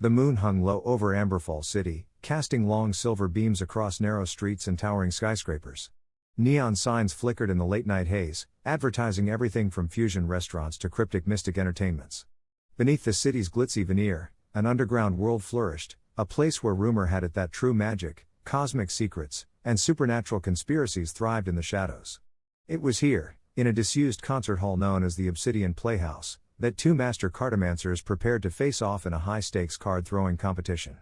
The moon hung low over Amberfall City, casting long silver beams across narrow streets and towering skyscrapers. Neon signs flickered in the late-night haze, advertising everything from fusion restaurants to cryptic mystic entertainments. Beneath the city's glitzy veneer, an underground world flourished, a place where rumor had it that true magic, cosmic secrets, and supernatural conspiracies thrived in the shadows. It was here, in a disused concert hall known as the Obsidian Playhouse, that two master cartomancers prepared to face off in a high-stakes card-throwing competition.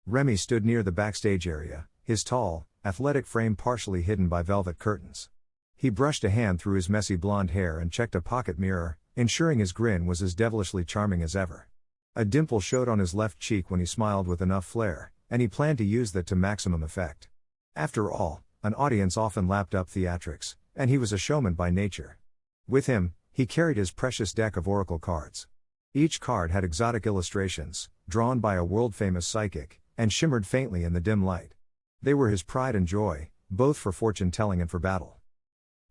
Remy stood near the backstage area, his tall, athletic frame partially hidden by velvet curtains. He brushed a hand through his messy blonde hair and checked a pocket mirror, ensuring his grin was as devilishly charming as ever. A dimple showed on his left cheek when he smiled with enough flair, and he planned to use that to maximum effect. After all, an audience often lapped up theatrics, and he was a showman by nature. With him, he carried his precious deck of oracle cards. Each card had exotic illustrations, drawn by a world-famous psychic, and shimmered faintly in the dim light. They were his pride and joy, both for fortune-telling and for battle.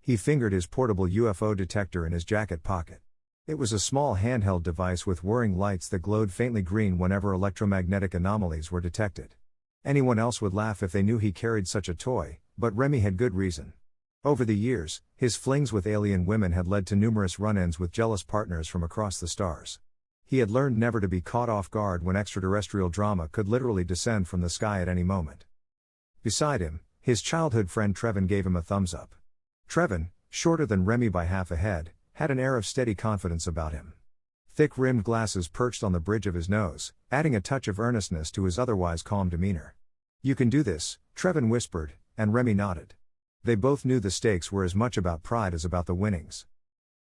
He fingered his portable UFO detector in his jacket pocket. It was a small handheld device with whirring lights that glowed faintly green whenever electromagnetic anomalies were detected. Anyone else would laugh if they knew he carried such a toy, but Remy had good reason. Over the years, his flings with alien women had led to numerous run-ins with jealous partners from across the stars. He had learned never to be caught off guard when extraterrestrial drama could literally descend from the sky at any moment. Beside him, his childhood friend Trevin gave him a thumbs up. Trevin, shorter than Remy by half a head, had an air of steady confidence about him. Thick-rimmed glasses perched on the bridge of his nose, adding a touch of earnestness to his otherwise calm demeanor. "You can do this," Trevin whispered, and Remy nodded. They both knew the stakes were as much about pride as about the winnings.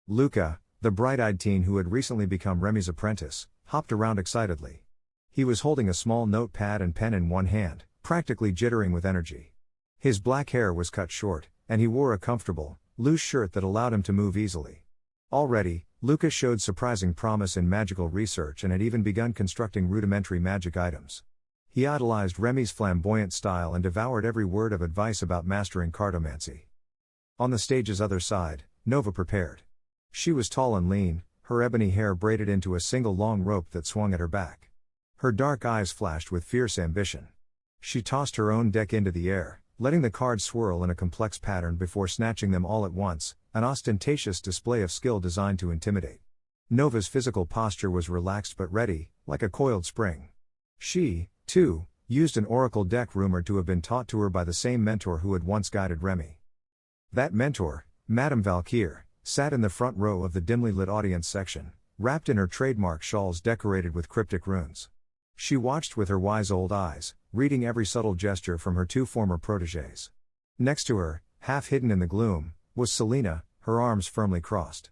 Luca, the bright-eyed teen who had recently become Remy's apprentice, hopped around excitedly. He was holding a small notepad and pen in one hand, practically jittering with energy. His black hair was cut short, and he wore a comfortable, loose shirt that allowed him to move easily. Already, Luca showed surprising promise in magical research and had even begun constructing rudimentary magic items. He idolized Remy's flamboyant style and devoured every word of advice about mastering cartomancy. On the stage's other side, Nova prepared. She was tall and lean, her ebony hair braided into a single long rope that swung at her back. Her dark eyes flashed with fierce ambition. She tossed her own deck into the air, letting the cards swirl in a complex pattern before snatching them all at once, an ostentatious display of skill designed to intimidate. Nova's physical posture was relaxed but ready, like a coiled spring. She, too, used an oracle deck rumored to have been taught to her by the same mentor who had once guided Remy. That mentor, Madame Valkyr, sat in the front row of the dimly lit audience section, wrapped in her trademark shawls decorated with cryptic runes. She watched with her wise old eyes, reading every subtle gesture from her two former protégés. Next to her, half hidden in the gloom, was Selena, her arms firmly crossed.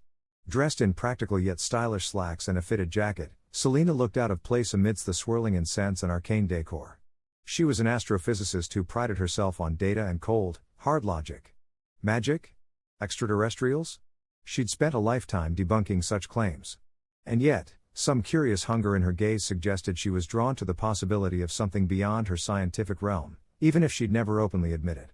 Dressed in practical yet stylish slacks and a fitted jacket, Selena looked out of place amidst the swirling incense and arcane decor. She was an astrophysicist who prided herself on data and cold, hard logic. Magic? Extraterrestrials? She'd spent a lifetime debunking such claims. And yet, some curious hunger in her gaze suggested she was drawn to the possibility of something beyond her scientific realm, even if she'd never openly admit it.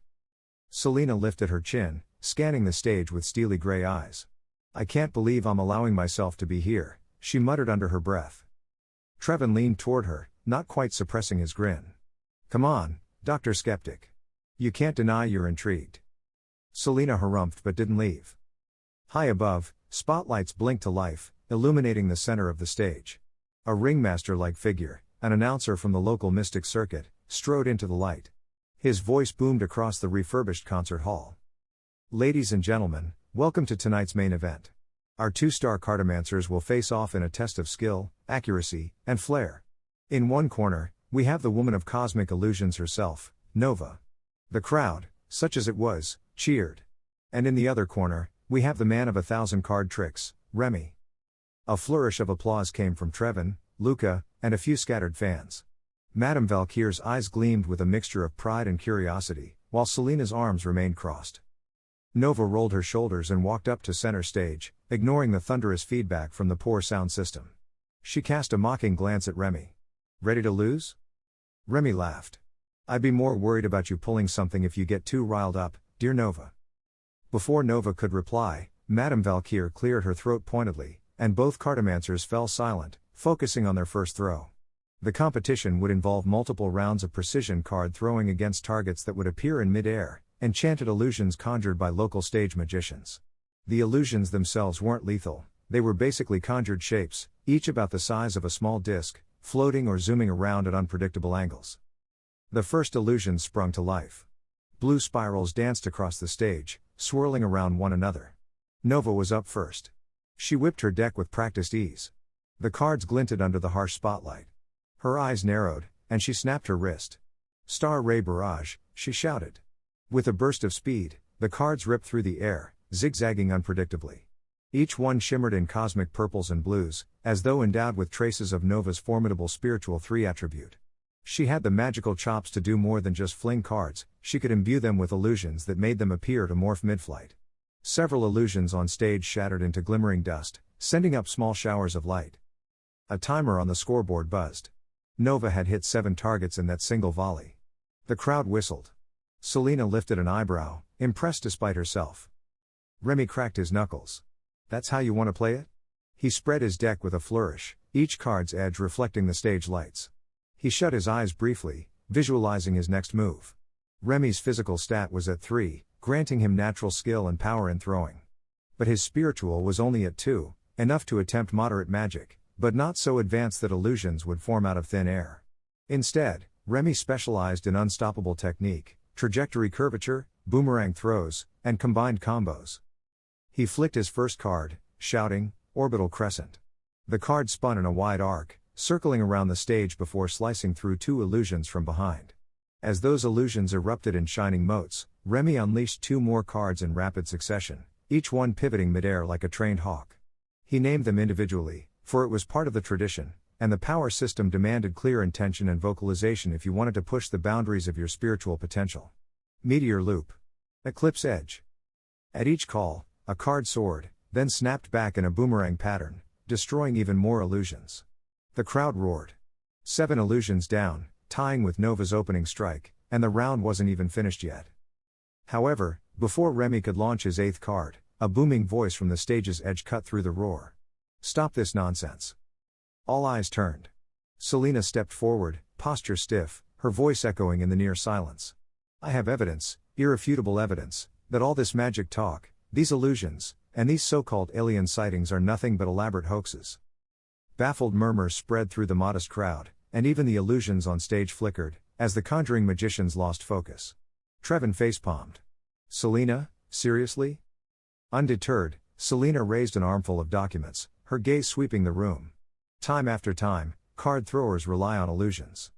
Selena lifted her chin, scanning the stage with steely gray eyes. "I can't believe I'm allowing myself to be here," she muttered under her breath. Trevin leaned toward her, not quite suppressing his grin. "Come on, Dr. Skeptic. You can't deny you're intrigued." Selena harumphed but didn't leave. High above, spotlights blinked to life, illuminating the center of the stage. A ringmaster-like figure, an announcer from the local mystic circuit, strode into the light. His voice boomed across the refurbished concert hall. "Ladies and gentlemen, welcome to tonight's main event. Our two-star cartomancers will face off in a test of skill, accuracy, and flair. In one corner, we have the woman of cosmic illusions herself, Nova." The crowd, such as it was, cheered. And in the other corner, we have the man of 1,000 card tricks, Remy. A flourish of applause came from Trevin, Luca, and a few scattered fans. Madame Valkyr's eyes gleamed with a mixture of pride and curiosity, while Selena's arms remained crossed. Nova rolled her shoulders and walked up to center stage, ignoring the thunderous feedback from the poor sound system. She cast a mocking glance at Remy. "Ready to lose?" Remy laughed. "I'd be more worried about you pulling something if you get too riled up, dear Nova." Before Nova could reply, Madame Valkyr cleared her throat pointedly, and both cartomancers fell silent, focusing on their first throw. The competition would involve multiple rounds of precision card throwing against targets that would appear in mid-air, enchanted illusions conjured by local stage magicians. The illusions themselves weren't lethal, they were basically conjured shapes, each about the size of a small disc, floating or zooming around at unpredictable angles. The first illusions sprung to life. Blue spirals danced across the stage, swirling around one another. Nova was up first. She whipped her deck with practiced ease. The cards glinted under the harsh spotlight. Her eyes narrowed, and she snapped her wrist. "Star Ray Barrage," she shouted. With a burst of speed, the cards ripped through the air, zigzagging unpredictably. Each one shimmered in cosmic purples and blues, as though endowed with traces of Nova's formidable spiritual 3 attribute. She had the magical chops to do more than just fling cards, she could imbue them with illusions that made them appear to morph mid-flight. Several illusions on stage shattered into glimmering dust, sending up small showers of light. A timer on the scoreboard buzzed. Nova had hit 7 targets in that single volley. The crowd whistled. Selena lifted an eyebrow, impressed despite herself. Remy cracked his knuckles. "That's how you want to play it?" He spread his deck with a flourish, each card's edge reflecting the stage lights. He shut his eyes briefly, visualizing his next move. Remy's physical stat was at 3, granting him natural skill and power in throwing. But his spiritual was only at 2, enough to attempt moderate magic, but not so advanced that illusions would form out of thin air. Instead, Remy specialized in unstoppable technique, trajectory curvature, boomerang throws, and combined combos. He flicked his first card, shouting, "Orbital Crescent." The card spun in a wide arc, circling around the stage before slicing through 2 illusions from behind. As those illusions erupted in shining motes, Remy unleashed 2 more cards in rapid succession, each one pivoting midair like a trained hawk. He named them individually, for it was part of the tradition, and the power system demanded clear intention and vocalization if you wanted to push the boundaries of your spiritual potential. Meteor Loop. Eclipse Edge. At each call, a card soared, then snapped back in a boomerang pattern, destroying even more illusions. The crowd roared. 7 illusions down, tying with Nova's opening strike, and the round wasn't even finished yet. However, before Remy could launch his 8th card, a booming voice from the stage's edge cut through the roar. "Stop this nonsense." All eyes turned. Selena stepped forward, posture stiff, her voice echoing in the near silence. "I have evidence, irrefutable evidence, that all this magic talk, these illusions, and these so-called alien sightings are nothing but elaborate hoaxes." Baffled murmurs spread through the modest crowd, and even the illusions on stage flickered, as the conjuring magicians lost focus. Trevin facepalmed. "Selena, seriously?" Undeterred, Selena raised an armful of documents, her gaze sweeping the room. Time after time, card throwers rely on illusions.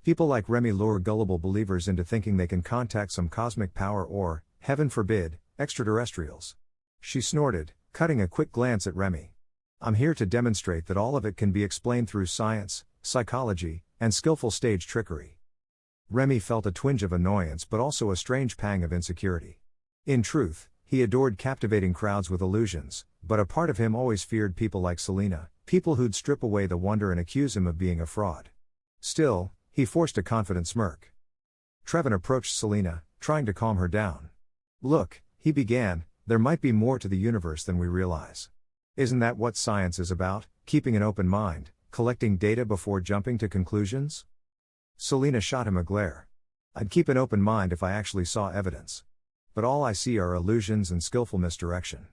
People like Remy lure gullible believers into thinking they can contact some cosmic power or, heaven forbid, extraterrestrials. She snorted, cutting a quick glance at Remy. "I'm here to demonstrate that all of it can be explained through science, psychology, and skillful stage trickery." Remy felt a twinge of annoyance but also a strange pang of insecurity. In truth, he adored captivating crowds with illusions, but a part of him always feared people like Selena, people who'd strip away the wonder and accuse him of being a fraud. Still, he forced a confident smirk. Trevin approached Selena, trying to calm her down. "Look," he began, "there might be more to the universe than we realize. Isn't that what science is about, keeping an open mind, collecting data before jumping to conclusions?" Selena shot him a glare. "I'd keep an open mind if I actually saw evidence. But all I see are illusions and skillful misdirection."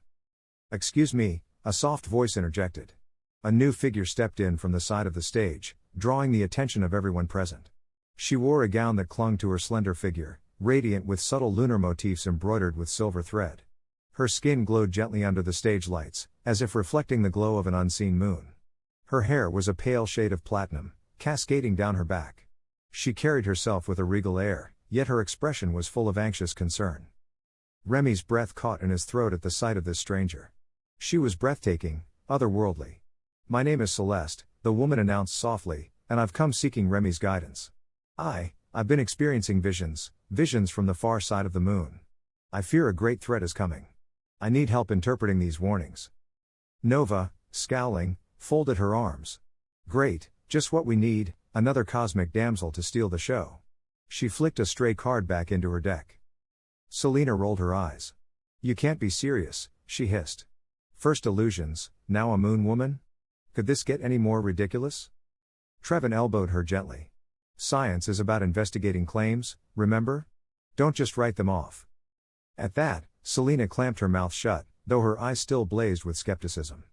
"Excuse me," a soft voice interjected. A new figure stepped in from the side of the stage, drawing the attention of everyone present. She wore a gown that clung to her slender figure, radiant with subtle lunar motifs embroidered with silver thread. Her skin glowed gently under the stage lights, as if reflecting the glow of an unseen moon. Her hair was a pale shade of platinum, cascading down her back. She carried herself with a regal air, yet her expression was full of anxious concern. Remy's breath caught in his throat at the sight of this stranger. She was breathtaking, otherworldly. "My name is Celeste," the woman announced softly, "and I've come seeking Remy's guidance. I've been experiencing visions from the far side of the moon. I fear a great threat is coming. I need help interpreting these warnings." Nova, scowling, folded her arms. "Great, just what we need, another cosmic damsel to steal the show." She flicked a stray card back into her deck. Selena rolled her eyes. "You can't be serious," she hissed. "First illusions, now a moon woman? Could this get any more ridiculous?" Trevin elbowed her gently. Science is about investigating claims, remember? Don't just write them off. At that, Selena clamped her mouth shut, though her eyes still blazed with skepticism.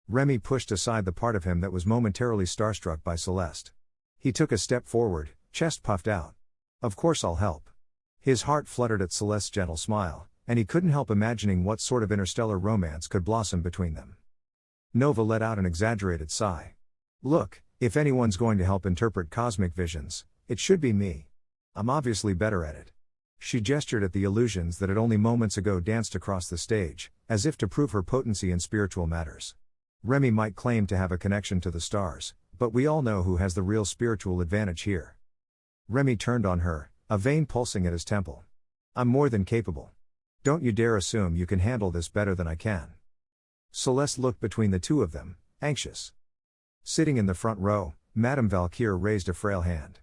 Remy pushed aside the part of him that was momentarily starstruck by Celeste. He took a step forward, chest puffed out. Of course I'll help. His heart fluttered at Celeste's gentle smile, and he couldn't help imagining what sort of interstellar romance could blossom between them. Nova let out an exaggerated sigh. Look, if anyone's going to help interpret cosmic visions, it should be me. I'm obviously better at it. She gestured at the illusions that had only moments ago danced across the stage, as if to prove her potency in spiritual matters. Remy might claim to have a connection to the stars, but we all know who has the real spiritual advantage here. Remy turned on her, a vein pulsing at his temple. I'm more than capable. Don't you dare assume you can handle this better than I can. Celeste looked between the two of them, anxious. Sitting in the front row, Madame Valkyr raised a frail hand.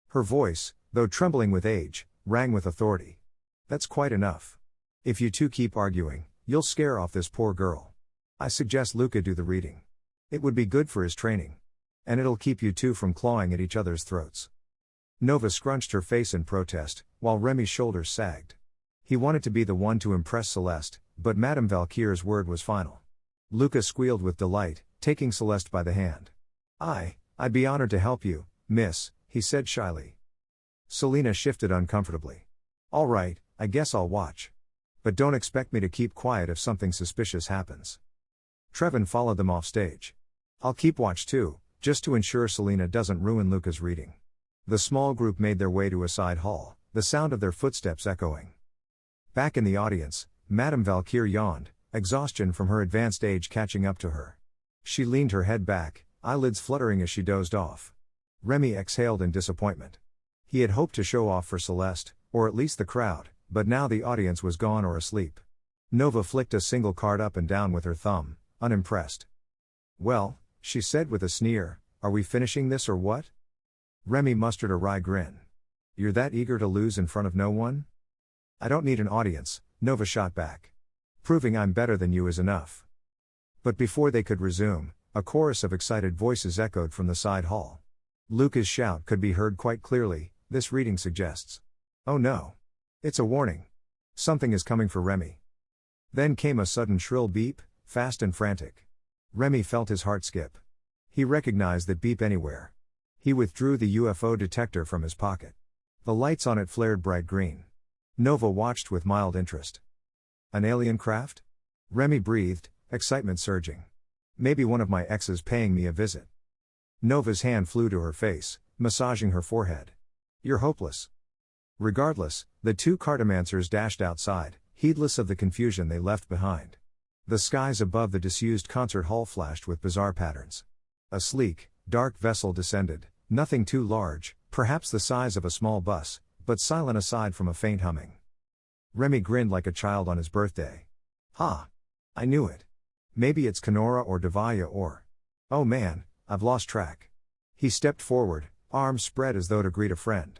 Her voice, though trembling with age, rang with authority. That's quite enough. If you two keep arguing, you'll scare off this poor girl. I suggest Luca do the reading. It would be good for his training. And it'll keep you two from clawing at each other's throats. Nova scrunched her face in protest, while Remy's shoulders sagged. He wanted to be the one to impress Celeste, but Madame Valkyr's word was final. Luca squealed with delight, taking Celeste by the hand. I'd be honored to help you, miss, he said shyly. Selena shifted uncomfortably. All right, I guess I'll watch. But don't expect me to keep quiet if something suspicious happens. Trevin followed them off stage. I'll keep watch too, just to ensure Selena doesn't ruin Luca's reading. The small group made their way to a side hall, the sound of their footsteps echoing. Back in the audience, Madame Valkyr yawned, exhaustion from her advanced age catching up to her. She leaned her head back, eyelids fluttering as she dozed off. Remy exhaled in disappointment. He had hoped to show off for Celeste, or at least the crowd, but now the audience was gone or asleep. Nova flicked a single card up and down with her thumb, unimpressed. Well, she said with a sneer, are we finishing this or what? Remy mustered a wry grin. You're that eager to lose in front of no one? I don't need an audience, Nova shot back. Proving I'm better than you is enough. But before they could resume, a chorus of excited voices echoed from the side hall. Luca's shout could be heard quite clearly, this reading suggests. Oh no. It's a warning. Something is coming for Remy. Then came a sudden shrill beep, fast and frantic. Remy felt his heart skip. He recognized that beep anywhere. He withdrew the UFO detector from his pocket. The lights on it flared bright green. Nova watched with mild interest. An alien craft? Remy breathed, excitement surging. Maybe one of my exes paying me a visit. Nova's hand flew to her face, massaging her forehead. You're hopeless. Regardless, the two cartomancers dashed outside, heedless of the confusion they left behind. The skies above the disused concert hall flashed with bizarre patterns. A sleek, dark vessel descended, nothing too large, perhaps the size of a small bus, but silent aside from a faint humming. Remy grinned like a child on his birthday. Ha! I knew it. Maybe it's Kenora or Devaya or... Oh man, I've lost track. He stepped forward, arms spread as though to greet a friend.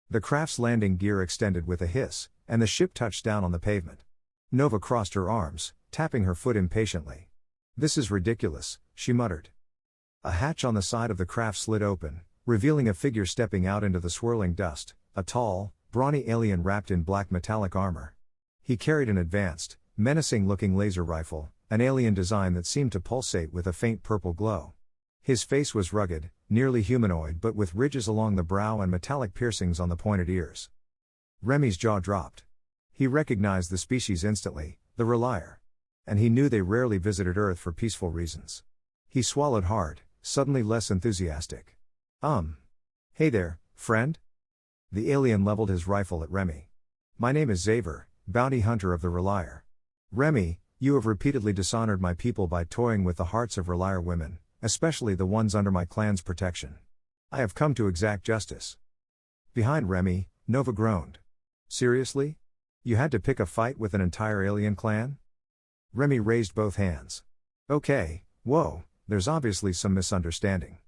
The craft's landing gear extended with a hiss, and the ship touched down on the pavement. Nova crossed her arms, tapping her foot impatiently. This is ridiculous, she muttered. A hatch on the side of the craft slid open, revealing a figure stepping out into the swirling dust, a tall, brawny alien wrapped in black metallic armor. He carried an advanced, menacing-looking laser rifle, an alien design that seemed to pulsate with a faint purple glow. His face was rugged, nearly humanoid but with ridges along the brow and metallic piercings on the pointed ears. Remy's jaw dropped. He recognized the species instantly, the Relier. And he knew they rarely visited Earth for peaceful reasons. He swallowed hard, suddenly less enthusiastic. Hey there, friend? The alien leveled his rifle at Remy. My name is Xaver, bounty hunter of the Relier. Remy, you have repeatedly dishonored my people by toying with the hearts of Relier women, especially the ones under my clan's protection. I have come to exact justice. Behind Remy, Nova groaned. Seriously? You had to pick a fight with an entire alien clan? Remy raised both hands. Okay, whoa, there's obviously some misunderstanding.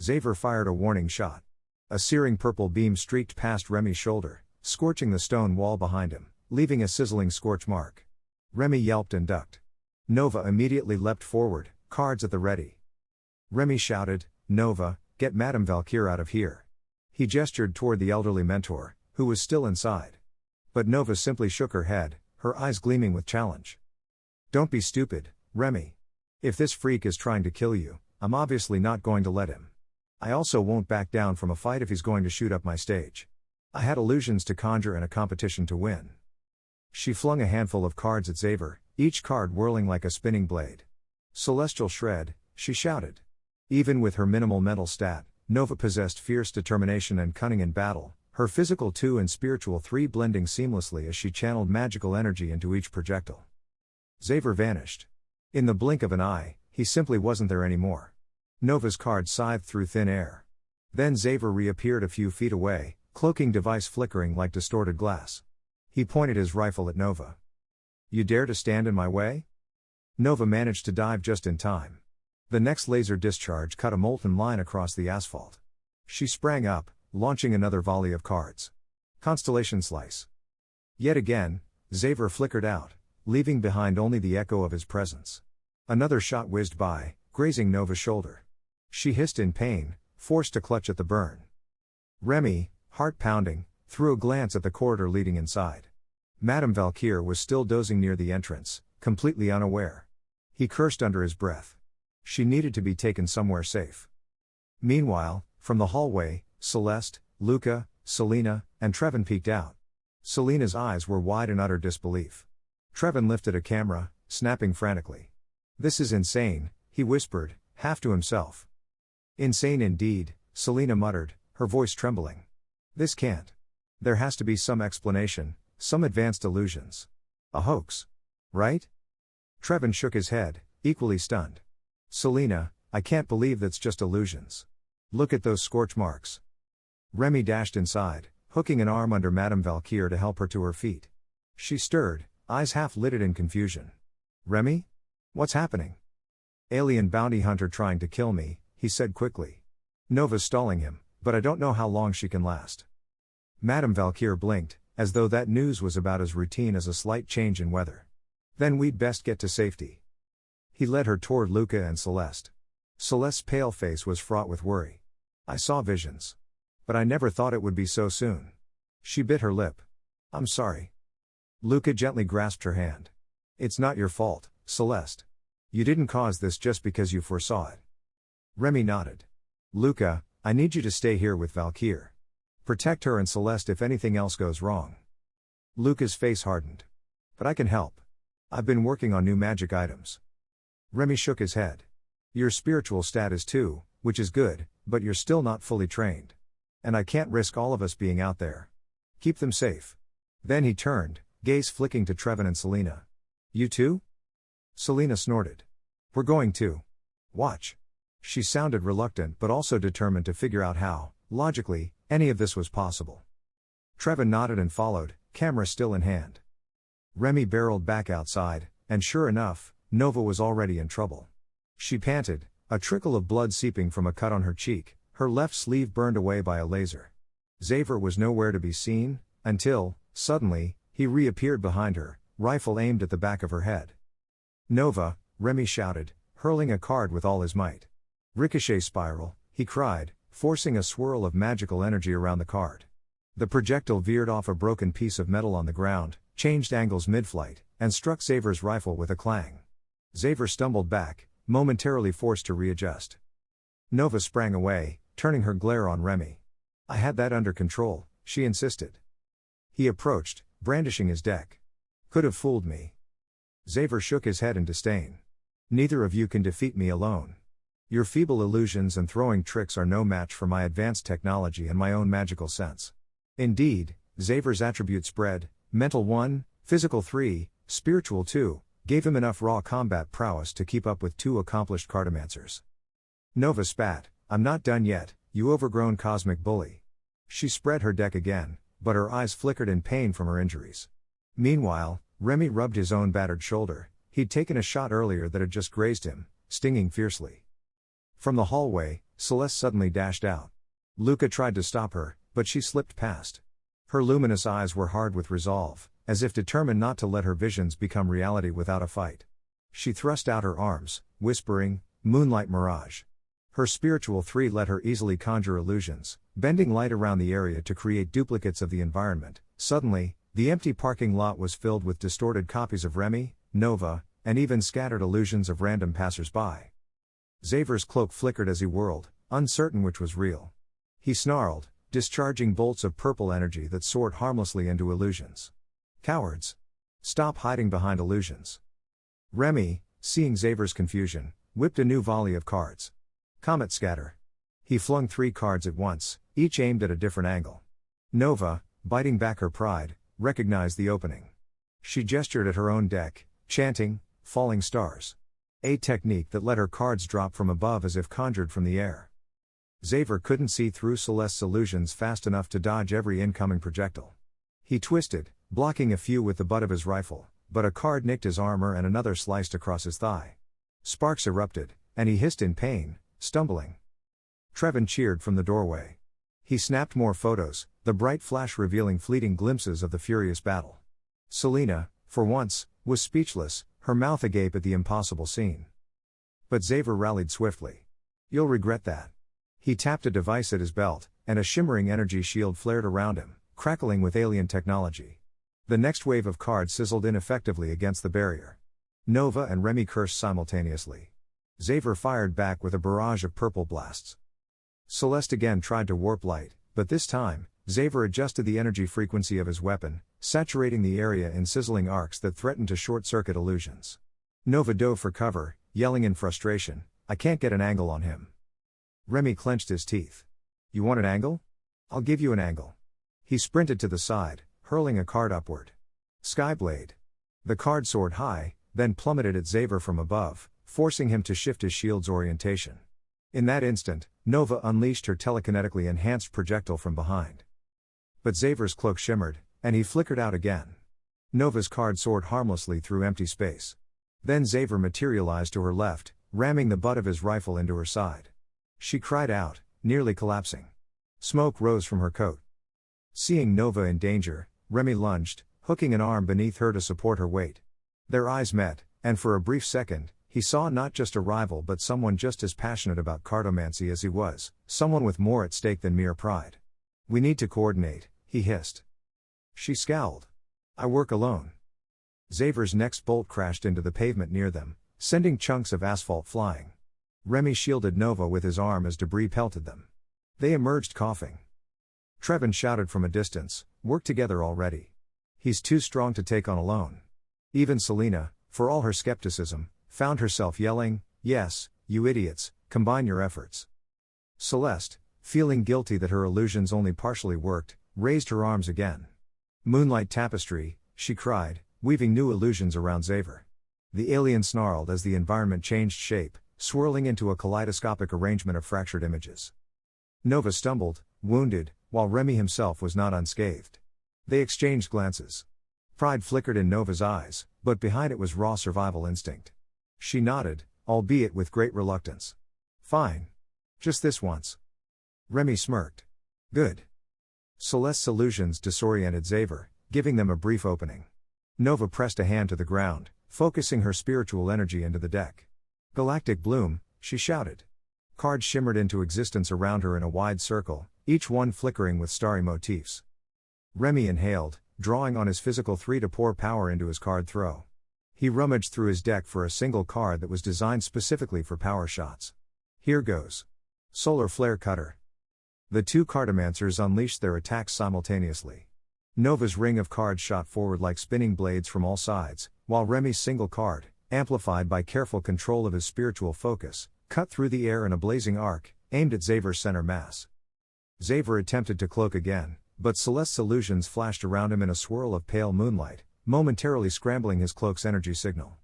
Xaver fired a warning shot. A searing purple beam streaked past Remy's shoulder, scorching the stone wall behind him, leaving a sizzling scorch mark. Remy yelped and ducked. Nova immediately leapt forward, cards at the ready. Remy shouted, Nova, get Madame Valkyr out of here. He gestured toward the elderly mentor, who was still inside. But Nova simply shook her head, her eyes gleaming with challenge. Don't be stupid, Remy. If this freak is trying to kill you, I'm obviously not going to let him. I also won't back down from a fight if he's going to shoot up my stage. I had illusions to conjure and a competition to win. She flung a handful of cards at Xaver, each card whirling like a spinning blade. Celestial shred, she shouted. Even with her minimal mental stat, Nova possessed fierce determination and cunning in battle, her physical 2 and spiritual 3 blending seamlessly as she channeled magical energy into each projectile. Xaver vanished. In the blink of an eye, he simply wasn't there anymore. Nova's card scythed through thin air. Then Xaver reappeared a few feet away, cloaking device flickering like distorted glass. He pointed his rifle at Nova. You dare to stand in my way? Nova managed to dive just in time. The next laser discharge cut a molten line across the asphalt. She sprang up, launching another volley of cards. Constellation slice. Yet again, Xaver flickered out, leaving behind only the echo of his presence. Another shot whizzed by, grazing Nova's shoulder. She hissed in pain, forced to clutch at the burn. Remy, heart pounding, threw a glance at the corridor leading inside. Madame Valkyr was still dozing near the entrance, completely unaware. He cursed under his breath. She needed to be taken somewhere safe. Meanwhile, from the hallway, Celeste, Luca, Selena, and Trevin peeked out. Selena's eyes were wide in utter disbelief. Trevin lifted a camera, snapping frantically. This is insane, he whispered, half to himself. Insane indeed, Selena muttered, her voice trembling. This can't. There has to be some explanation, some advanced illusions. A hoax. Right? Trevin shook his head, equally stunned. Selena, I can't believe that's just illusions. Look at those scorch marks. Remy dashed inside, hooking an arm under Madame Valkyr to help her to her feet. She stirred, eyes half-lidded in confusion. Remy? What's happening? Alien bounty hunter trying to kill me, he said quickly. Nova's stalling him, but I don't know how long she can last. Madame Valkyr blinked, as though that news was about as routine as a slight change in weather. Then we'd best get to safety. He led her toward Luca and Celeste. Celeste's pale face was fraught with worry. I saw visions. But I never thought it would be so soon. She bit her lip. I'm sorry. Luca gently grasped her hand. It's not your fault, Celeste. You didn't cause this just because you foresaw it. Remy nodded. Luca, I need you to stay here with Valkyr. Protect her and Celeste if anything else goes wrong. Luca's face hardened. But I can help. I've been working on new magic items. Remy shook his head. Your spiritual stat is 2, which is good, but you're still not fully trained. And I can't risk all of us being out there. Keep them safe. Then he turned, gaze flicking to Trevin and Selena. You too? Selena snorted. We're going to. Watch. She sounded reluctant but also determined to figure out how, logically, any of this was possible. Trevin nodded and followed, camera still in hand. Remy barreled back outside, and sure enough, Nova was already in trouble. She panted, a trickle of blood seeping from a cut on her cheek, her left sleeve burned away by a laser. Xaver was nowhere to be seen, until, suddenly, he reappeared behind her, rifle aimed at the back of her head. Nova, Remy shouted, hurling a card with all his might. Ricochet spiral, he cried, forcing a swirl of magical energy around the card. The projectile veered off a broken piece of metal on the ground, changed angles mid-flight, and struck Xaver's rifle with a clang. Xaver stumbled back, momentarily forced to readjust. Nova sprang away, turning her glare on Remy. I had that under control, she insisted. He approached, brandishing his deck. Could have fooled me. Xaver shook his head in disdain. Neither of you can defeat me alone. Your feeble illusions and throwing tricks are no match for my advanced technology and my own magical sense. Indeed, Xaver's attribute spread, mental 1, physical 3, spiritual 2, gave him enough raw combat prowess to keep up with 2 accomplished cartomancers. Nova spat, I'm not done yet, you overgrown cosmic bully. She spread her deck again, but her eyes flickered in pain from her injuries. Meanwhile, Remy rubbed his own battered shoulder. He'd taken a shot earlier that had just grazed him, stinging fiercely. From the hallway, Celeste suddenly dashed out. Luca tried to stop her, but she slipped past. Her luminous eyes were hard with resolve, as if determined not to let her visions become reality without a fight. She thrust out her arms, whispering, Moonlight Mirage. Her spiritual 3 let her easily conjure illusions, bending light around the area to create duplicates of the environment. Suddenly, the empty parking lot was filled with distorted copies of Remy, Nova, and even scattered illusions of random passers-by. Xavier's cloak flickered as he whirled, uncertain which was real. He snarled, discharging bolts of purple energy that soared harmlessly into illusions. Cowards! Stop hiding behind illusions. Remy, seeing Xavier's confusion, whipped a new volley of cards. Comet scatter. He flung 3 cards at once, each aimed at a different angle. Nova, biting back her pride, recognized the opening. She gestured at her own deck, chanting, "Falling stars." A technique that let her cards drop from above as if conjured from the air. Xavier couldn't see through Celeste's illusions fast enough to dodge every incoming projectile. He twisted, blocking a few with the butt of his rifle, but a card nicked his armor and another sliced across his thigh. Sparks erupted, and he hissed in pain, stumbling. Trevin cheered from the doorway. He snapped more photos, the bright flash revealing fleeting glimpses of the furious battle. Selena, for once, was speechless, her mouth agape at the impossible scene. But Xavier rallied swiftly. "You'll regret that." He tapped a device at his belt, and a shimmering energy shield flared around him, crackling with alien technology. The next wave of cards sizzled ineffectively against the barrier. Nova and Remy cursed simultaneously. Xavier fired back with a barrage of purple blasts. Celeste again tried to warp light, but this time, Xavier adjusted the energy frequency of his weapon, saturating the area in sizzling arcs that threatened to short-circuit illusions. Nova dove for cover, yelling in frustration, "I can't get an angle on him." Remy clenched his teeth. "You want an angle? I'll give you an angle." He sprinted to the side, hurling a card upward. Skyblade. The card soared high, then plummeted at Xavier from above, forcing him to shift his shield's orientation. In that instant, Nova unleashed her telekinetically enhanced projectile from behind. But Xavier's cloak shimmered, and he flickered out again. Nova's card soared harmlessly through empty space. Then Xavier materialized to her left, ramming the butt of his rifle into her side. She cried out, nearly collapsing. Smoke rose from her coat. Seeing Nova in danger, Remy lunged, hooking an arm beneath her to support her weight. Their eyes met, and for a brief second, he saw not just a rival but someone just as passionate about cartomancy as he was, someone with more at stake than mere pride. "We need to coordinate," he hissed. She scowled. "I work alone." Xavier's next bolt crashed into the pavement near them, sending chunks of asphalt flying. Remy shielded Nova with his arm as debris pelted them. They emerged coughing. Trevin shouted from a distance, "Work together already. He's too strong to take on alone." Even Selena, for all her skepticism, found herself yelling, "Yes, you idiots, combine your efforts." Celeste, feeling guilty that her illusions only partially worked, raised her arms again. "Moonlight tapestry," she cried, weaving new illusions around Xavier. The alien snarled as the environment changed shape, swirling into a kaleidoscopic arrangement of fractured images. Nova stumbled, wounded, while Remy himself was not unscathed. They exchanged glances. Pride flickered in Nova's eyes, but behind it was raw survival instinct. She nodded, albeit with great reluctance. "Fine. Just this once." Remy smirked. "Good." Celeste's illusions disoriented Xavier, giving them a brief opening. Nova pressed a hand to the ground, focusing her spiritual energy into the deck. "Galactic bloom," she shouted. Cards shimmered into existence around her in a wide circle, each one flickering with starry motifs. Remy inhaled, drawing on his physical 3 to pour power into his card throw. He rummaged through his deck for a single card that was designed specifically for power shots. "Here goes." Solar Flare Cutter. The 2 cartomancers unleashed their attacks simultaneously. Nova's ring of cards shot forward like spinning blades from all sides, while Remy's single card, amplified by careful control of his spiritual focus, cut through the air in a blazing arc, aimed at Xavier's center mass. Xavier attempted to cloak again, but Celeste's illusions flashed around him in a swirl of pale moonlight, momentarily scrambling his cloak's energy signal.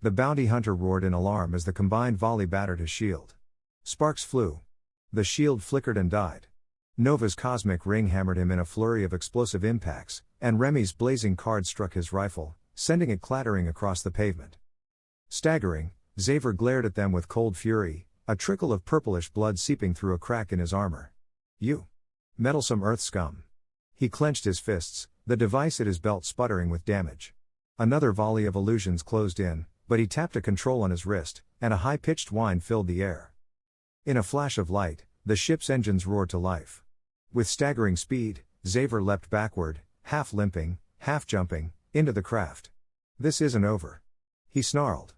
The bounty hunter roared in alarm as the combined volley battered his shield. Sparks flew. The shield flickered and died. Nova's cosmic ring hammered him in a flurry of explosive impacts, and Remy's blazing card struck his rifle, sending it clattering across the pavement. Staggering, Xavier glared at them with cold fury, a trickle of purplish blood seeping through a crack in his armor. "You meddlesome earth scum." He clenched his fists, the device at his belt sputtering with damage. Another volley of illusions closed in, but he tapped a control on his wrist, and a high-pitched whine filled the air. In a flash of light, the ship's engines roared to life. With staggering speed, Xaver leapt backward, half limping, half jumping, into the craft. "This isn't over," he snarled.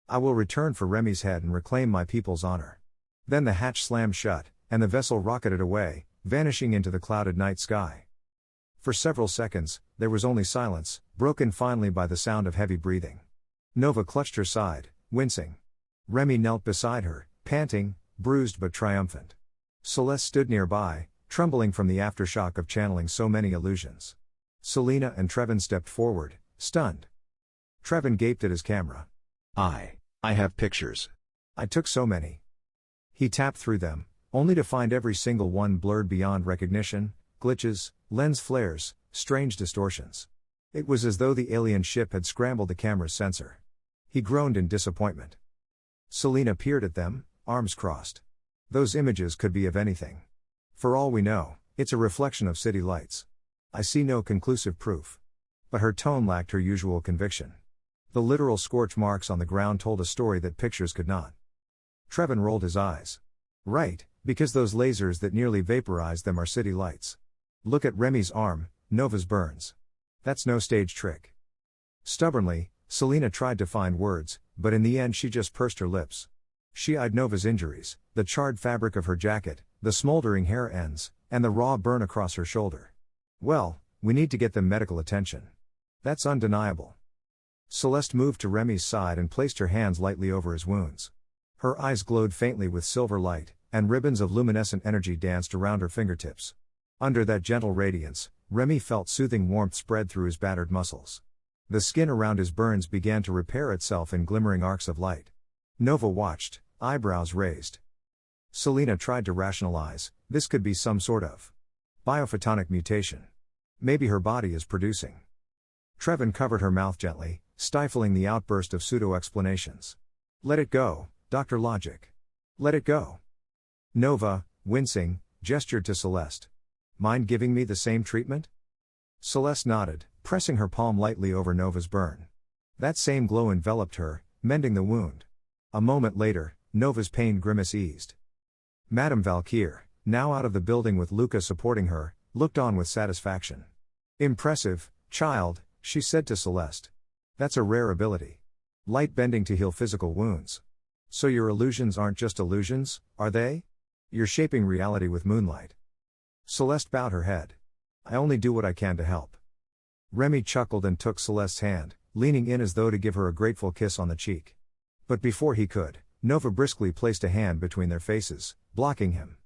"I will return for Remy's head and reclaim my people's honor." Then the hatch slammed shut, and the vessel rocketed away, vanishing into the clouded night sky. For several seconds, there was only silence, broken finally by the sound of heavy breathing. Nova clutched her side, wincing. Remy knelt beside her, panting, bruised but triumphant. Celeste stood nearby, trembling from the aftershock of channeling so many illusions. Selena and Trevin stepped forward, stunned. Trevin gaped at his camera. I have pictures. I took so many." He tapped through them, only to find every single one blurred beyond recognition, glitches, lens flares, strange distortions. It was as though the alien ship had scrambled the camera's sensor. He groaned in disappointment. Selena peered at them, arms crossed. "Those images could be of anything. For all we know, it's a reflection of city lights. I see no conclusive proof." But her tone lacked her usual conviction. The literal scorch marks on the ground told a story that pictures could not. Trevin rolled his eyes. "Right, because those lasers that nearly vaporized them are city lights. Look at Remy's arm, Nova's burns. That's no stage trick." Stubbornly, Selena tried to find words, but in the end she just pursed her lips. She eyed Nova's injuries, the charred fabric of her jacket, the smoldering hair ends, and the raw burn across her shoulder. "Well, we need to get them medical attention. That's undeniable." Celeste moved to Remy's side and placed her hands lightly over his wounds. Her eyes glowed faintly with silver light, and ribbons of luminescent energy danced around her fingertips. Under that gentle radiance, Remy felt soothing warmth spread through his battered muscles. The skin around his burns began to repair itself in glimmering arcs of light. Nova watched, eyebrows raised. Selena tried to rationalize, this could be some sort of biophotonic mutation. Maybe her body is producing. Trevin covered her mouth gently, stifling the outburst of pseudo-explanations. "Let it go, Dr. Logic. Let it go." Nova, wincing, gestured to Celeste. "Mind giving me the same treatment?" Celeste nodded, pressing her palm lightly over Nova's burn. That same glow enveloped her, mending the wound. A moment later, Nova's pained grimace eased. Madame Valkyr, now out of the building with Luca supporting her, looked on with satisfaction. "Impressive, child," she said to Celeste. "That's a rare ability. Light bending to heal physical wounds. So your illusions aren't just illusions, are they? You're shaping reality with moonlight." Celeste bowed her head. "I only do what I can to help." Remy chuckled and took Celeste's hand, leaning in as though to give her a grateful kiss on the cheek. But before he could, Nova briskly placed a hand between their faces, blocking him.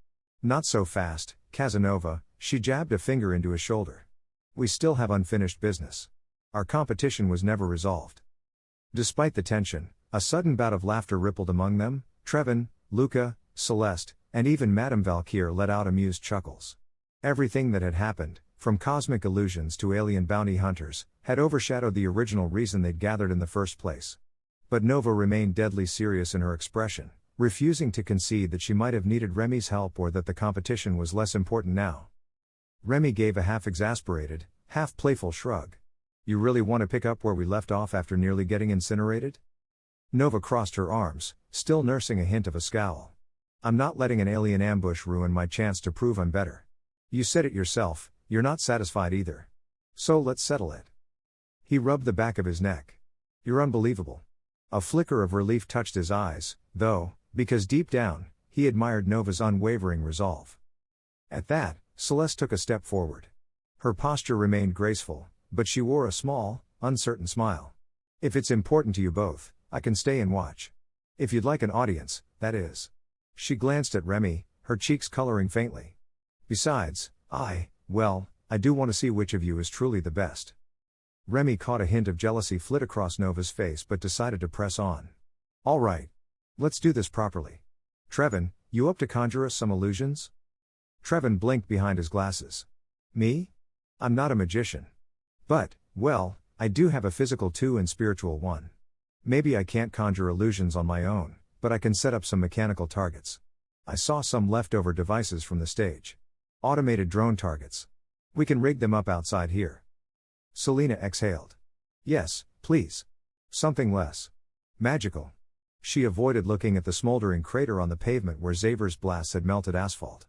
"Not so fast, Casanova," she jabbed a finger into his shoulder. "We still have unfinished business. Our competition was never resolved." Despite the tension, a sudden bout of laughter rippled among them. Trevin, Luca, Celeste, and even Madame Valkyr let out amused chuckles. Everything that had happened, from cosmic illusions to alien bounty hunters, had overshadowed the original reason they'd gathered in the first place. But Nova remained deadly serious in her expression, refusing to concede that she might have needed Remy's help or that the competition was less important now. Remy gave a half-exasperated, half-playful shrug. "You really want to pick up where we left off after nearly getting incinerated?" Nova crossed her arms, still nursing a hint of a scowl. "I'm not letting an alien ambush ruin my chance to prove I'm better. You said it yourself, you're not satisfied either. So let's settle it." He rubbed the back of his neck. "You're unbelievable." A flicker of relief touched his eyes, though, because deep down, he admired Nova's unwavering resolve. At that, Celeste took a step forward. Her posture remained graceful, but she wore a small, uncertain smile. "If it's important to you both, I can stay and watch. If you'd like an audience, that is." She glanced at Remy, her cheeks coloring faintly. "Besides, I do want to see which of you is truly the best." Remy caught a hint of jealousy flit across Nova's face but decided to press on. "All right. Let's do this properly. Trevin, you up to conjure us some illusions?" Trevin blinked behind his glasses. "Me? I'm not a magician. But, I do have a physical too and spiritual one. Maybe I can't conjure illusions on my own, but I can set up some mechanical targets. I saw some leftover devices from the stage. Automated drone targets. We can rig them up outside here." Selena exhaled. "Yes, please. Something less magical." She avoided looking at the smoldering crater on the pavement where Xavier's blasts had melted asphalt.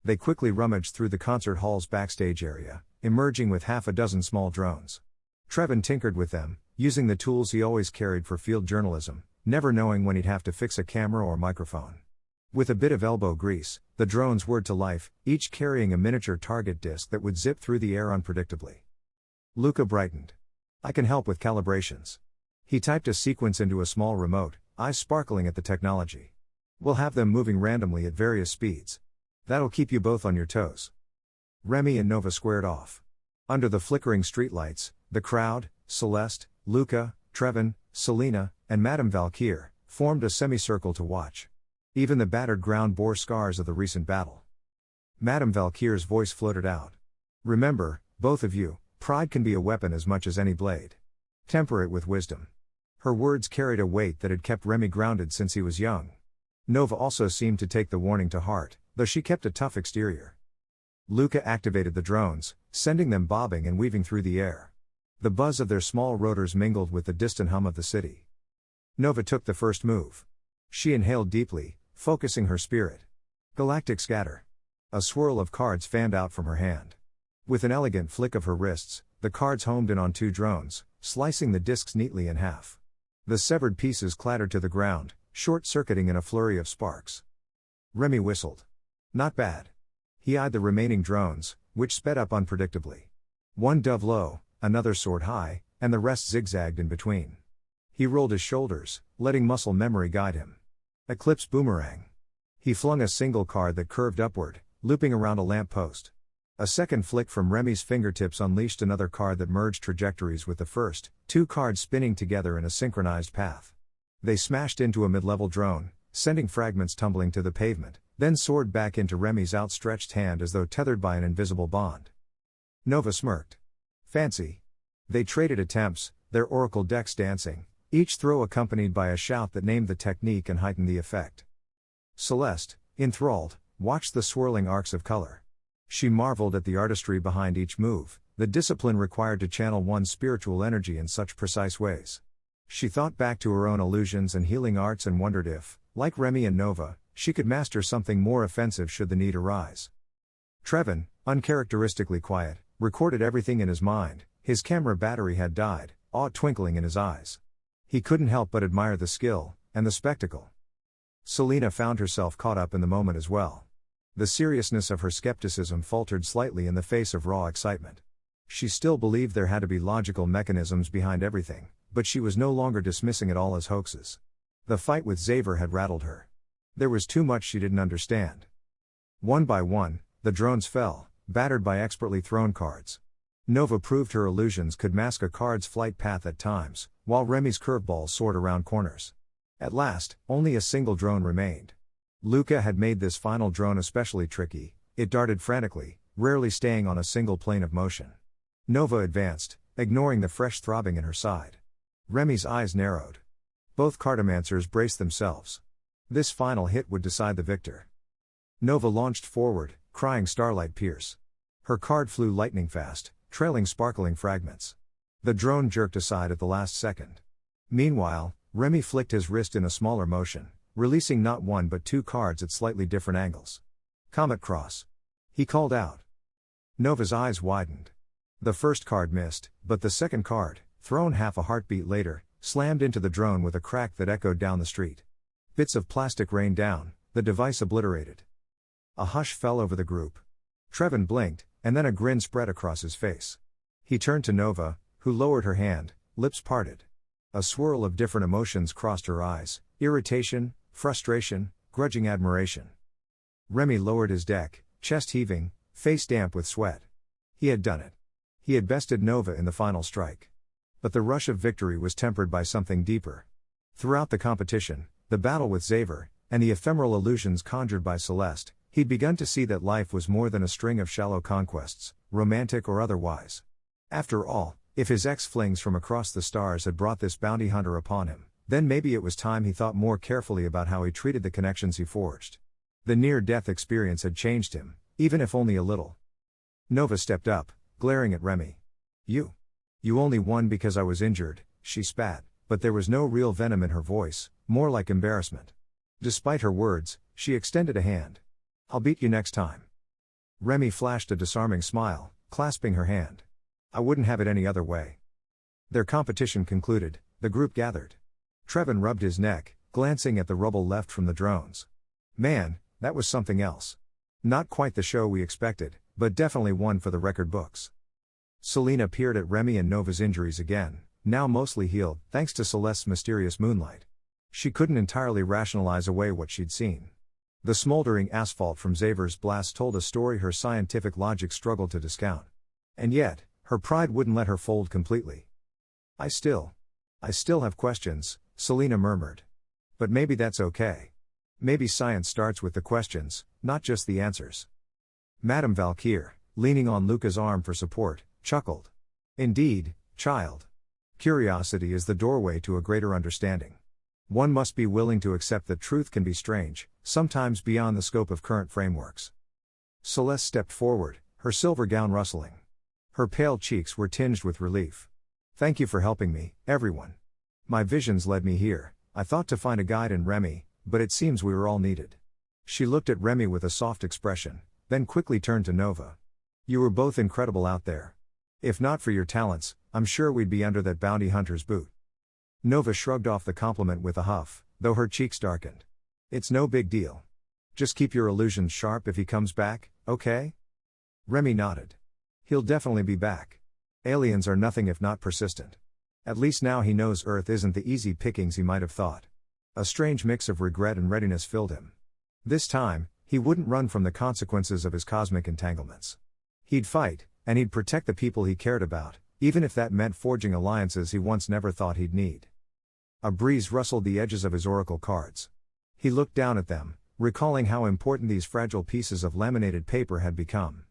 They quickly rummaged through the concert hall's backstage area, emerging with half a dozen small drones. Trevin tinkered with them, using the tools he always carried for field journalism, never knowing when he'd have to fix a camera or microphone. With a bit of elbow grease, the drones whirred to life, each carrying a miniature target disc that would zip through the air unpredictably. Luca brightened. "I can help with calibrations." He typed a sequence into a small remote, eyes sparkling at the technology. "We'll have them moving randomly at various speeds. That'll keep you both on your toes." Remy and Nova squared off. Under the flickering streetlights, the crowd, Celeste, Luca, Trevin, Selena, and Madame Valkyr, formed a semicircle to watch. Even the battered ground bore scars of the recent battle. Madame Valkyr's voice floated out. "Remember, both of you, pride can be a weapon as much as any blade. Temper it with wisdom." Her words carried a weight that had kept Remy grounded since he was young. Nova also seemed to take the warning to heart, though she kept a tough exterior. Luca activated the drones, sending them bobbing and weaving through the air. The buzz of their small rotors mingled with the distant hum of the city. Nova took the first move. She inhaled deeply, focusing her spirit. Galactic scatter. A swirl of cards fanned out from her hand. With an elegant flick of her wrists, the cards homed in on 2 drones, slicing the discs neatly in half. The severed pieces clattered to the ground, short-circuiting in a flurry of sparks. Remy whistled. "Not bad." He eyed the remaining drones, which sped up unpredictably. One dove low, another soared high, and the rest zigzagged in between. He rolled his shoulders, letting muscle memory guide him. Eclipse boomerang. He flung a single card that curved upward, looping around a lamp post. A second flick from Remy's fingertips unleashed another card that merged trajectories with the first, 2 cards spinning together in a synchronized path. They smashed into a mid-level drone, sending fragments tumbling to the pavement, then soared back into Remy's outstretched hand as though tethered by an invisible bond. Nova smirked. "Fancy." They traded attempts, their oracle decks dancing, each throw accompanied by a shout that named the technique and heightened the effect. Celeste, enthralled, watched the swirling arcs of color. She marveled at the artistry behind each move, the discipline required to channel one's spiritual energy in such precise ways. She thought back to her own illusions and healing arts and wondered if, like Remy and Nova, she could master something more offensive should the need arise. Trevin, uncharacteristically quiet, recorded everything in his mind. His camera battery had died, awe twinkling in his eyes. He couldn't help but admire the skill, and the spectacle. Selena found herself caught up in the moment as well. The seriousness of her skepticism faltered slightly in the face of raw excitement. She still believed there had to be logical mechanisms behind everything, but she was no longer dismissing it all as hoaxes. The fight with Xavier had rattled her. There was too much she didn't understand. One by one, the drones fell, battered by expertly thrown cards. Nova proved her illusions could mask a card's flight path at times, while Remy's curveballs soared around corners. At last, only a single drone remained. Luca had made this final drone especially tricky. It darted frantically, rarely staying on a single plane of motion. Nova advanced, ignoring the fresh throbbing in her side. Remy's eyes narrowed. Both cartomancers braced themselves. This final hit would decide the victor. Nova launched forward, crying starlight pierce. Her card flew lightning fast, trailing sparkling fragments. The drone jerked aside at the last second. Meanwhile, Remy flicked his wrist in a smaller motion, releasing not 1 but 2 cards at slightly different angles. "Comet Cross." He called out. Nova's eyes widened. The first card missed, but the second card, thrown half a heartbeat later, slammed into the drone with a crack that echoed down the street. Bits of plastic rained down, the device obliterated. A hush fell over the group. Trevin blinked, and then a grin spread across his face. He turned to Nova, who lowered her hand, lips parted. A swirl of different emotions crossed her eyes: irritation, frustration, grudging admiration. Remy lowered his deck, chest heaving, face damp with sweat. He had done it. He had bested Nova in the final strike. But the rush of victory was tempered by something deeper. Throughout the competition, the battle with Xavier, and the ephemeral illusions conjured by Celeste, he'd begun to see that life was more than a string of shallow conquests, romantic or otherwise. After all, if his ex-flings from across the stars had brought this bounty hunter upon him, then maybe it was time he thought more carefully about how he treated the connections he forged. The near-death experience had changed him, even if only a little. Nova stepped up, glaring at Remy. You only won because I was injured," she spat, but there was no real venom in her voice, more like embarrassment. Despite her words, she extended a hand. "I'll beat you next time." Remy flashed a disarming smile, clasping her hand. "I wouldn't have it any other way." Their competition concluded, the group gathered. Trevin rubbed his neck, glancing at the rubble left from the drones. "Man, that was something else. Not quite the show we expected, but definitely one for the record books." Selena peered at Remy and Nova's injuries again, now mostly healed, thanks to Celeste's mysterious moonlight. She couldn't entirely rationalize away what she'd seen. The smoldering asphalt from Xavier's blast told a story her scientific logic struggled to discount. And yet, her pride wouldn't let her fold completely. I still have questions," Selena murmured. "But maybe that's okay. Maybe science starts with the questions, not just the answers." Madame Valkyr, leaning on Luca's arm for support, chuckled. "Indeed, child. Curiosity is the doorway to a greater understanding. One must be willing to accept that truth can be strange, sometimes beyond the scope of current frameworks." Celeste stepped forward, her silver gown rustling. Her pale cheeks were tinged with relief. "Thank you for helping me, everyone. My visions led me here. I thought to find a guide in Remy, but it seems we were all needed." She looked at Remy with a soft expression, then quickly turned to Nova. "You were both incredible out there. If not for your talents, I'm sure we'd be under that bounty hunter's boot." Nova shrugged off the compliment with a huff, though her cheeks darkened. "It's no big deal. Just keep your illusions sharp if he comes back, okay?" Remy nodded. "He'll definitely be back. Aliens are nothing if not persistent. At least now he knows Earth isn't the easy pickings he might have thought." A strange mix of regret and readiness filled him. This time, he wouldn't run from the consequences of his cosmic entanglements. He'd fight, and he'd protect the people he cared about, even if that meant forging alliances he once never thought he'd need. A breeze rustled the edges of his oracle cards. He looked down at them, recalling how important these fragile pieces of laminated paper had become.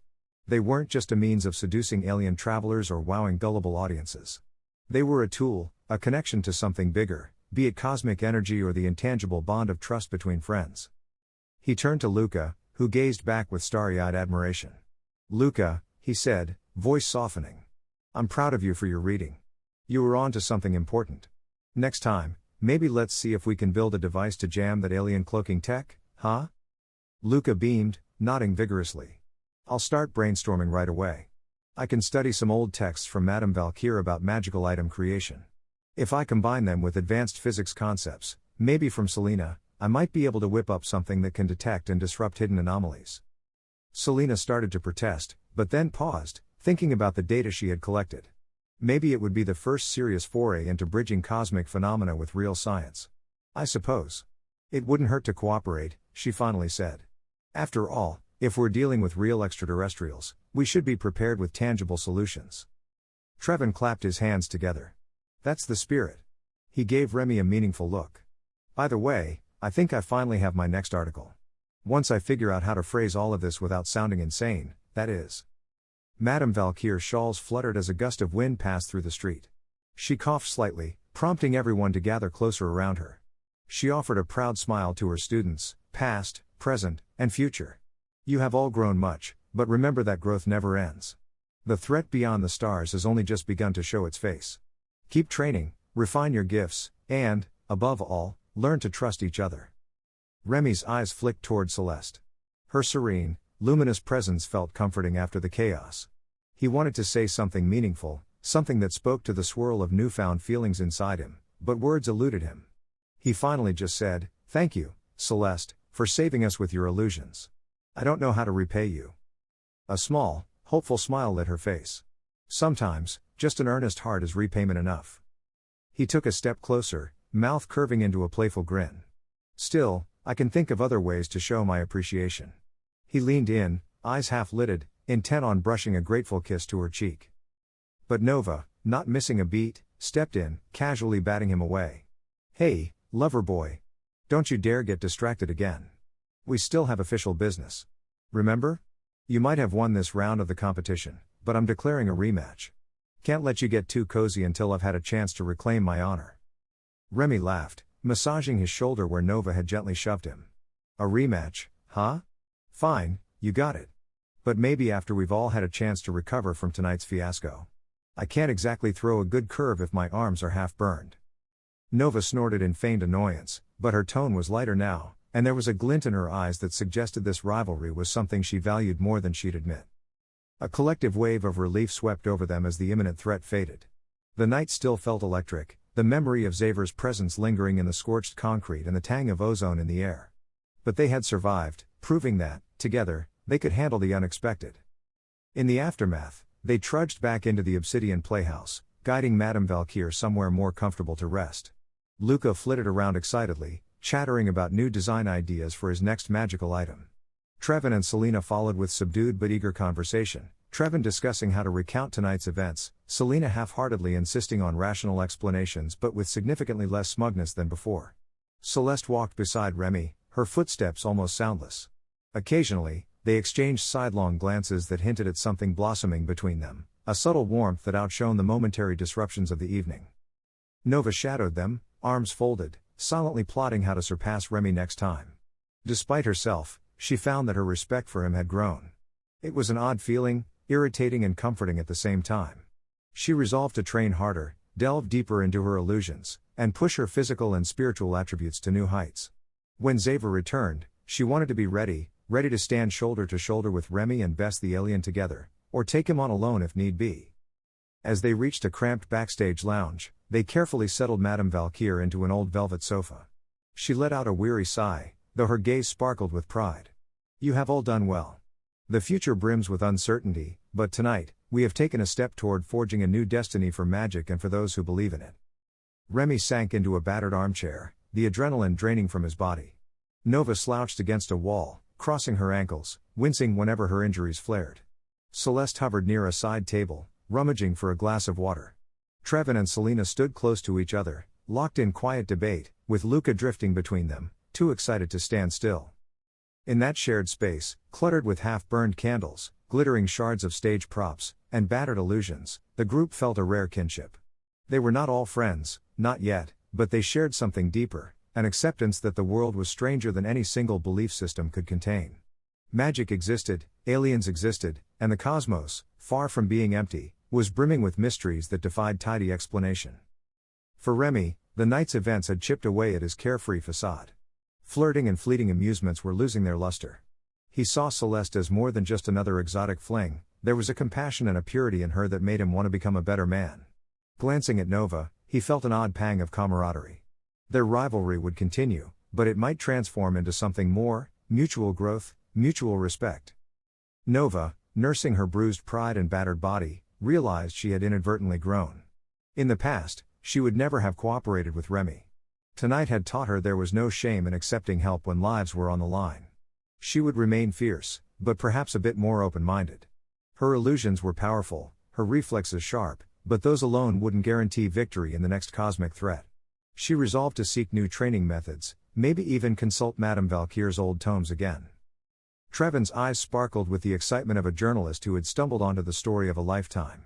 They weren't just a means of seducing alien travelers or wowing gullible audiences. They were a tool, a connection to something bigger, be it cosmic energy or the intangible bond of trust between friends. He turned to Luca, who gazed back with starry-eyed admiration. "Luca," he said, voice softening. "I'm proud of you for your reading. You were on to something important. Next time, maybe let's see if we can build a device to jam that alien cloaking tech, huh?" Luca beamed, nodding vigorously. "I'll start brainstorming right away. I can study some old texts from Madame Valkyr about magical item creation. If I combine them with advanced physics concepts, maybe from Selena, I might be able to whip up something that can detect and disrupt hidden anomalies." Selena started to protest, but then paused, thinking about the data she had collected. Maybe it would be the first serious foray into bridging cosmic phenomena with real science. "I suppose. It wouldn't hurt to cooperate," she finally said. "After all, if we're dealing with real extraterrestrials, we should be prepared with tangible solutions." Trevin clapped his hands together. "That's the spirit." He gave Remy a meaningful look. "By the way, I think I finally have my next article. Once I figure out how to phrase all of this without sounding insane, that is." Madame Valkyr's shawls fluttered as a gust of wind passed through the street. She coughed slightly, prompting everyone to gather closer around her. She offered a proud smile to her students, past, present, and future. "You have all grown much, but remember that growth never ends. The threat beyond the stars has only just begun to show its face. Keep training, refine your gifts, and, above all, learn to trust each other." Remy's eyes flicked toward Celeste. Her serene, luminous presence felt comforting after the chaos. He wanted to say something meaningful, something that spoke to the swirl of newfound feelings inside him, but words eluded him. He finally just said, "Thank you, Celeste, for saving us with your illusions. I don't know how to repay you." A small, hopeful smile lit her face. Sometimes, just an earnest heart is repayment enough. He took a step closer, mouth curving into a playful grin. "Still, I can think of other ways to show my appreciation." He leaned in, eyes half-lidded, intent on brushing a grateful kiss to her cheek. But Nova, not missing a beat, stepped in, casually batting him away. "Hey, lover boy. Don't you dare get distracted again. We still have official business. Remember? You might have won this round of the competition, but I'm declaring a rematch. Can't let you get too cozy until I've had a chance to reclaim my honor." Remy laughed, massaging his shoulder where Nova had gently shoved him. "A rematch, huh? Fine, you got it. But maybe after we've all had a chance to recover from tonight's fiasco. I can't exactly throw a good curve if my arms are half burned." Nova snorted in feigned annoyance, but her tone was lighter now, and there was a glint in her eyes that suggested this rivalry was something she valued more than she'd admit. A collective wave of relief swept over them as the imminent threat faded. The night still felt electric, the memory of Xaver's presence lingering in the scorched concrete and the tang of ozone in the air. But they had survived, proving that, together, they could handle the unexpected. In the aftermath, they trudged back into the Obsidian Playhouse, guiding Madame Valkyr somewhere more comfortable to rest. Luca flitted around excitedly, chattering about new design ideas for his next magical item. Trevin and Selena followed with subdued but eager conversation, Trevin discussing how to recount tonight's events, Selena half-heartedly insisting on rational explanations but with significantly less smugness than before. Celeste walked beside Remy, her footsteps almost soundless. Occasionally, they exchanged sidelong glances that hinted at something blossoming between them, a subtle warmth that outshone the momentary disruptions of the evening. Nova shadowed them, arms folded, silently plotting how to surpass Remy next time. Despite herself, she found that her respect for him had grown. It was an odd feeling, irritating and comforting at the same time. She resolved to train harder, delve deeper into her illusions, and push her physical and spiritual attributes to new heights. When Xaver returned, she wanted to be ready to stand shoulder to shoulder with Remy and Bess the alien together, or take him on alone if need be. As they reached a cramped backstage lounge, they carefully settled Madame Valkyr into an old velvet sofa. She let out a weary sigh, though her gaze sparkled with pride. "You have all done well. The future brims with uncertainty, but tonight, we have taken a step toward forging a new destiny for magic and for those who believe in it." Remy sank into a battered armchair, the adrenaline draining from his body. Nova slouched against a wall, crossing her ankles, wincing whenever her injuries flared. Celeste hovered near a side table, rummaging for a glass of water. Trevin and Selena stood close to each other, locked in quiet debate, with Luca drifting between them, too excited to stand still. In that shared space, cluttered with half-burned candles, glittering shards of stage props, and battered illusions, the group felt a rare kinship. They were not all friends, not yet, but they shared something deeper, an acceptance that the world was stranger than any single belief system could contain. Magic existed, aliens existed, and the cosmos, far from being empty, was brimming with mysteries that defied tidy explanation. For Remy, the night's events had chipped away at his carefree facade. Flirting and fleeting amusements were losing their luster. He saw Celeste as more than just another exotic fling, there was a compassion and a purity in her that made him want to become a better man. Glancing at Nova, he felt an odd pang of camaraderie. Their rivalry would continue, but it might transform into something more, mutual growth, mutual respect. Nova, nursing her bruised pride and battered body, realized she had inadvertently grown. In the past, she would never have cooperated with Remy. Tonight had taught her there was no shame in accepting help when lives were on the line. She would remain fierce, but perhaps a bit more open-minded. Her illusions were powerful, her reflexes sharp, but those alone wouldn't guarantee victory in the next cosmic threat. She resolved to seek new training methods, maybe even consult Madame Valkyr's old tomes again. Trevin's eyes sparkled with the excitement of a journalist who had stumbled onto the story of a lifetime.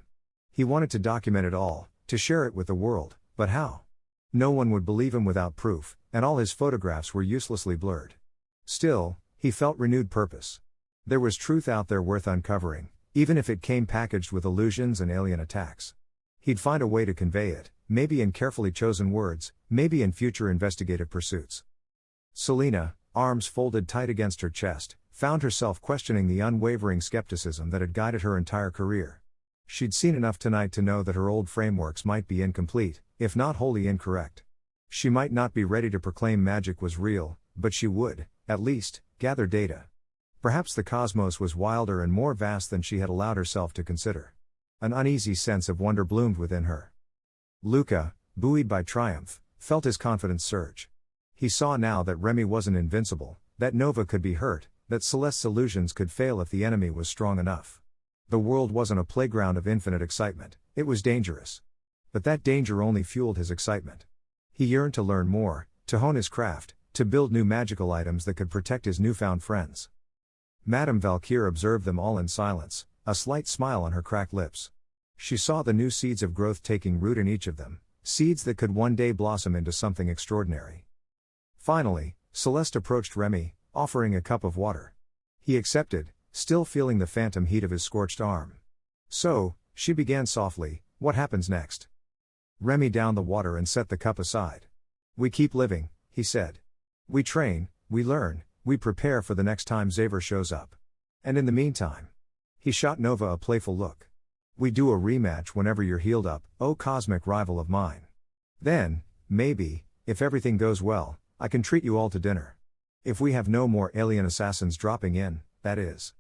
He wanted to document it all, to share it with the world, but how? No one would believe him without proof, and all his photographs were uselessly blurred. Still, he felt renewed purpose. There was truth out there worth uncovering, even if it came packaged with illusions and alien attacks. He'd find a way to convey it, maybe in carefully chosen words, maybe in future investigative pursuits. Selena, arms folded tight against her chest, found herself questioning the unwavering skepticism that had guided her entire career. She'd seen enough tonight to know that her old frameworks might be incomplete, if not wholly incorrect. She might not be ready to proclaim magic was real, but she would, at least, gather data. Perhaps the cosmos was wilder and more vast than she had allowed herself to consider. An uneasy sense of wonder bloomed within her. Luca, buoyed by triumph, felt his confidence surge. He saw now that Remy wasn't invincible, that Nova could be hurt, that Celeste's illusions could fail if the enemy was strong enough. The world wasn't a playground of infinite excitement, it was dangerous. But that danger only fueled his excitement. He yearned to learn more, to hone his craft, to build new magical items that could protect his newfound friends. Madame Valkyr observed them all in silence, a slight smile on her cracked lips. She saw the new seeds of growth taking root in each of them, seeds that could one day blossom into something extraordinary. Finally, Celeste approached Remy, offering a cup of water. He accepted, still feeling the phantom heat of his scorched arm. "So," she began softly, "what happens next?" Remy downed the water and set the cup aside. "We keep living," he said. We train, we learn, we prepare for the next time Xaver shows up. And in the meantime, he shot Nova a playful look. We do a rematch whenever you're healed up, oh cosmic rival of mine. Then, maybe, if everything goes well, I can treat you all to dinner. If we have no more alien assassins dropping in, that is.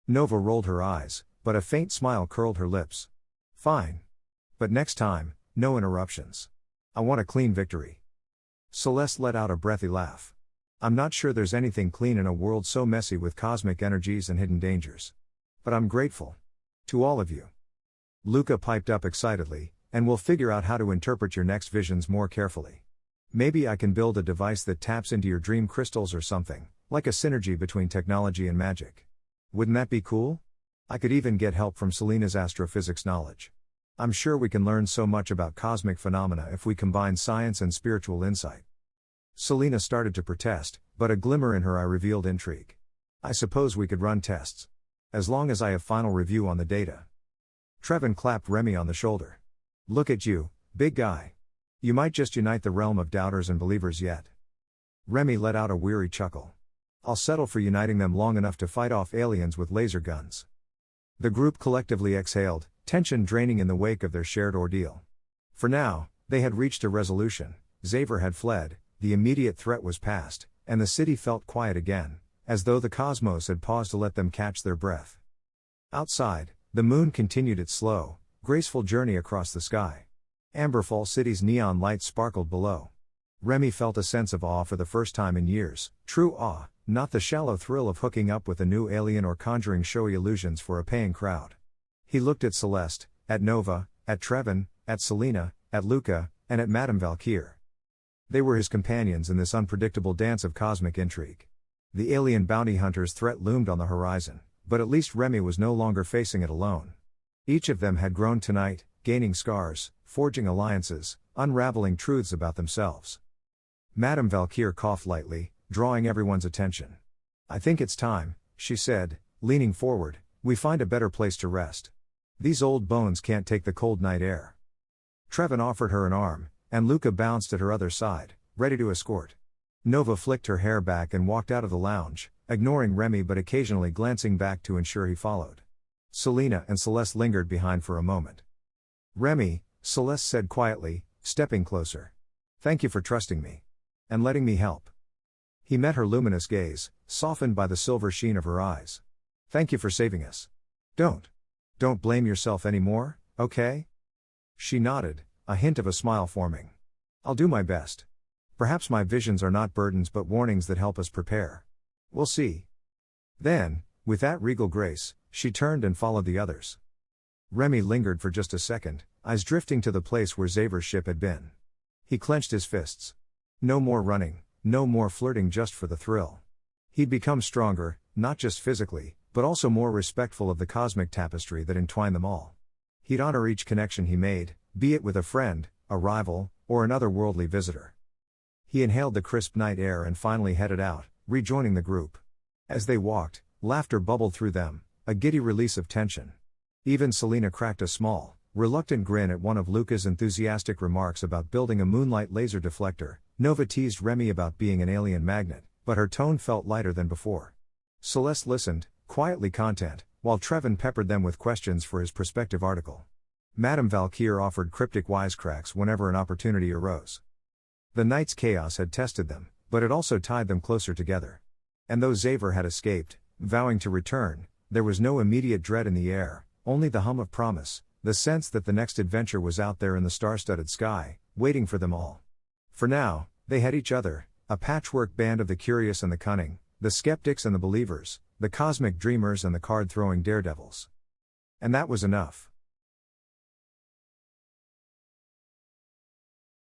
Nova rolled her eyes, but a faint smile curled her lips. Fine. But next time, no interruptions. I want a clean victory. Celeste let out a breathy laugh. I'm not sure there's anything clean in a world so messy with cosmic energies and hidden dangers. But I'm grateful. To all of you. Luca piped up excitedly, and we'll figure out how to interpret your next visions more carefully. Maybe I can build a device that taps into your dream crystals or something, like a synergy between technology and magic. Wouldn't that be cool? I could even get help from Selena's astrophysics knowledge. I'm sure we can learn so much about cosmic phenomena if we combine science and spiritual insight. Selena started to protest, but a glimmer in her eye revealed intrigue. I suppose we could run tests. As long as I have final review on the data. Trevin clapped Remy on the shoulder. Look at you, big guy. You might just unite the realm of doubters and believers yet. Remy let out a weary chuckle. I'll settle for uniting them long enough to fight off aliens with laser guns. The group collectively exhaled, tension draining in the wake of their shared ordeal. For now, they had reached a resolution. Xaver had fled, the immediate threat was past, and the city felt quiet again, as though the cosmos had paused to let them catch their breath. Outside, the moon continued its slow, graceful journey across the sky. Amberfall City's neon lights sparkled below. Remy felt a sense of awe for the first time in years, true awe, not the shallow thrill of hooking up with a new alien or conjuring showy illusions for a paying crowd. He looked at Celeste, at Nova, at Trevin, at Selena, at Luca, and at Madame Valkyr. They were his companions in this unpredictable dance of cosmic intrigue. The alien bounty hunter's threat loomed on the horizon, but at least Remy was no longer facing it alone. Each of them had grown tonight, gaining scars, forging alliances, unraveling truths about themselves. Madame Valkyr coughed lightly, drawing everyone's attention. I think it's time, she said, leaning forward, we find a better place to rest. These old bones can't take the cold night air. Trevin offered her an arm, and Luca bounced at her other side, ready to escort. Nova flicked her hair back and walked out of the lounge, ignoring Remy but occasionally glancing back to ensure he followed. Selena and Celeste lingered behind for a moment. Remy, Celeste said quietly, stepping closer. Thank you for trusting me. And letting me help. He met her luminous gaze, softened by the silver sheen of her eyes. Thank you for saving us. Don't blame yourself anymore, okay? She nodded, a hint of a smile forming. I'll do my best. Perhaps my visions are not burdens but warnings that help us prepare. We'll see. Then, with that regal grace, she turned and followed the others. Remy lingered for just a second, eyes drifting to the place where Xaver's ship had been. He clenched his fists. No more running, no more flirting just for the thrill. He'd become stronger, not just physically, but also more respectful of the cosmic tapestry that entwined them all. He'd honor each connection he made, be it with a friend, a rival, or an otherworldly visitor. He inhaled the crisp night air and finally headed out, rejoining the group. As they walked, laughter bubbled through them, a giddy release of tension. Even Selena cracked a small, reluctant grin at one of Luca's enthusiastic remarks about building a moonlight laser deflector. Nova teased Remy about being an alien magnet, but her tone felt lighter than before. Celeste listened, quietly content, while Trevin peppered them with questions for his prospective article. Madame Valkyr offered cryptic wisecracks whenever an opportunity arose. The night's chaos had tested them, but it also tied them closer together. And though Xaver had escaped, vowing to return, there was no immediate dread in the air, only the hum of promise, the sense that the next adventure was out there in the star-studded sky, waiting for them all. For now, they had each other, a patchwork band of the curious and the cunning, the skeptics and the believers, the cosmic dreamers and the card-throwing daredevils. And that was enough.